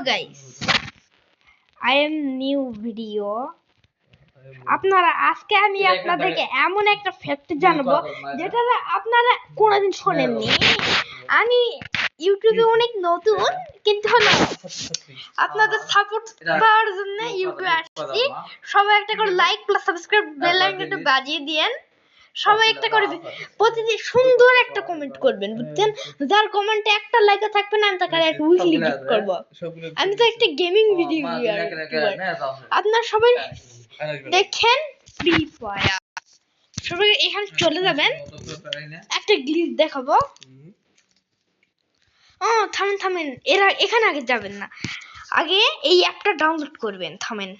guys, I am new video. আপনারা আজকে আমি আপনাদেরকে এমন একটা ফ্যাক্ট জানাবো যেটা আপনারা কোনোদিন শোনেননি। আমি ইউটিউবে অনেক নতুন, কিন্তু হলো আপনাদের সাপোর্ট পাওয়ার জন্য ইউটিউবে আসছি। সবাই একটা করে লাইক প্লাস সাবস্ক্রাইব বেল আইকনটা বাজিয়ে দিয়েন। সবাই একটা করে প্রতিদিন সুন্দর একটা কমেন্ট করবেন, বুঝছেন? যার কমেন্টে একটা লাইকও থাকবে না, আমি তাকে একটা উইকলি গিফট করব। আমি তো একটা গেমিং ভিডিও আপনারা সবাই দেখেন ফ্রি ফায়ার। সবাই এখানে চলে যাবেন, একটা গ্লিচ দেখাবো। থামেন এখানে আগে যাবেন না, আগে এই অ্যাপটা ডাউনলোড করবেন। থামেন,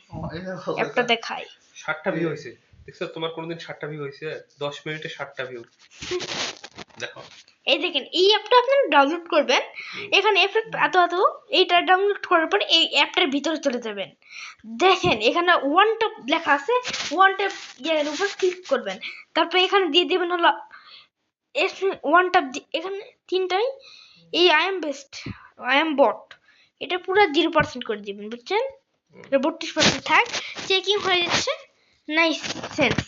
অ্যাপটা দেখাই। 60টা ভিউ হইছে। দেখছো তোমার কোনদিন 60টা ভিউ হইছে? 10 মিনিটে 60টা ভিউ। দেখো, এই দেখেন, এই অ্যাপটা আপনারা ডাউনলোড করবেন। এখানে এত এইটা ডাউনলোড করার পর এই অ্যাপটার ভিতরে চলে যাবেন। দেখেন এখানে ওয়ান ট্যাপ লেখা আছে, ওয়ান ট্যাপ এর উপর ক্লিক করবেন। তারপর এখানে দিয়ে দিবেন হলো ওয়ান ট্যাপ, এখানে তিনটাই এই I am best, I am bot, এটা পুরো 0% করে দিবেন, বুঝছেন? এটা 32% থাক, চেকিং হয়ে যাচ্ছে। Nice sense.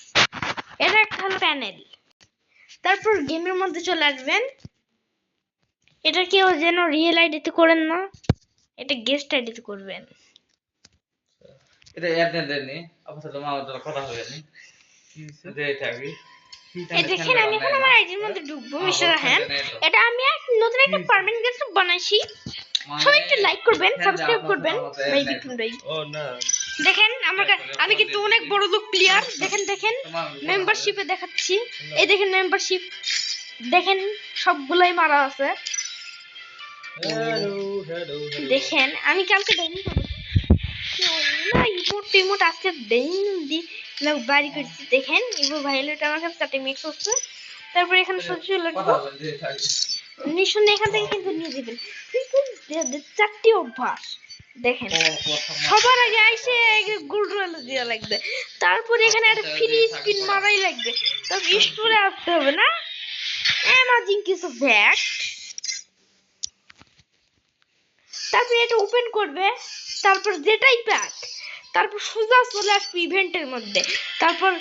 এটা একটা হলো প্যানেল। তারপর গেমের মধ্যে চলে আসবেন। এটা কেউ যেন রিয়েল আইডিতে করেন না, এটা গেস্ট আইডিতে করবেন। এটা অ্যাড দেন নি আপনাদের আমার কথা হবে নি যে থাকবি। এই দেখেন, আমি এখন আমার আইডির মধ্যে ঢুকবো। মিস্টার হ্যান, এটা আমি নতুন একটা পার্মানেন্ট গেস্ট বানাইছি। সবাই একটু লাইক করবেন, সাবস্ক্রাইব করবেন। ভাই বিটুন ভাই, ও না দেখেন আমি কিন্তু অনেক বড় লোক প্লেয়ার। দেখেন মেম্বারশিপে দেখাচ্ছি। এই দেখেন মেম্বারশিপ, দেখেন সবগুলাই মারা আছে। দেখেন আমি কালকে ডাইনিং করব না, ইমোট আজকে ডাইনিং দি লোক বাড়ি করছি। দেখেন ইবো ভাইলেট আমার কাছে চারটে মিক্স হচ্ছে। তারপর এখানে সবজি লাগবে নিশন, এখান থেকে কিন্তু নিয়ে দিবেন। চারটি অভ্যাস দেখেন, সবার আগে আইসে গোল্ড রয়েল দেওয়া লাগবে। তারপর এখানে একটা ফ্রি স্পিন মারাই লাগবে। তারপর স্টোরে আসতে হবে না, অ্যামাজিং কিছু ফ্যাক্ট। তারপর এটা ওপেন করবে, তারপর যেটাই প্যাক, তারপর সোজা চলে আসবে ইভেন্টের মধ্যে। তারপর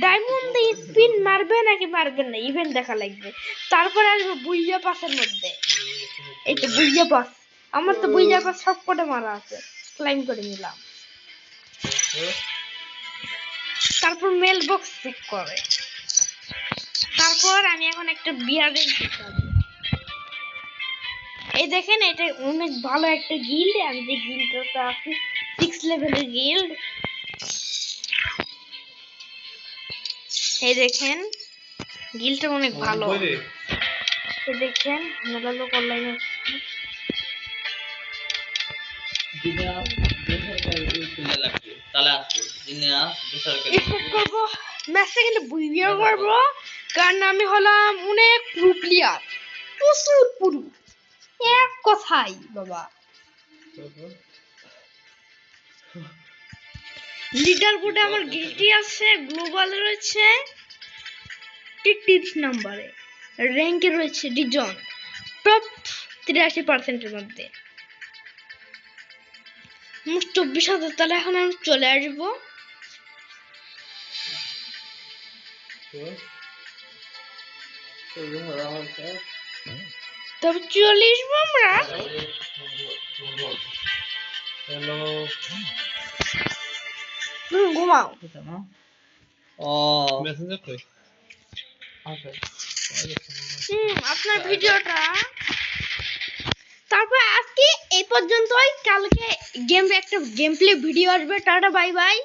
ডায়মন্ড স্পিন মারবে নাকি মারবেন না, ইভেন্ট দেখা লাগবে। তারপর আসবে বুইয়া পাসের মধ্যে। এই তো বুইয়া পাস, আমার তো বুইয়া পাস সব কটা মারা আছে, ক্লাইম করে নিলাম। তারপর মেল বক্স চেক করে। তারপর আমি এখন একটা বিয়ার রেঞ্জ করব। এই দেখেন, এটা অনেক ভালো একটা গিল্ড। আমি যে গিল্ডটা আছি 6 লেভেলের গিল্ড। এই দেখেন গিল্ডটা অনেক ভালো। এই দেখেন মেলা লোক অনলাইনে ম্যাচটা কিন্তু বুইয়া করবো, কারণ আমি হলাম অনেক প্রো প্লেয়ার, প্রচুর পুরু এক কথাই বাবা। লিডার বোর্ডে আমার গিল্ডটি আছে, গ্লোবালে রয়েছে 33 নম্বরে, র্যাঙ্কে রয়েছে ডিজন, টপ 83% এর মধ্যে, 24,000। তাহলে এখন আমি চলে আসবো। তবে চলে আসবো আমরা। হ্যালো, ঘুমাও। মেসেঞ্জার কই? আপনার ভিডিওটা। তারপর আজকে এই পর্যন্তই, কালকে একটা গেম প্লে ভিডিও আসবে। Tata, bye bye.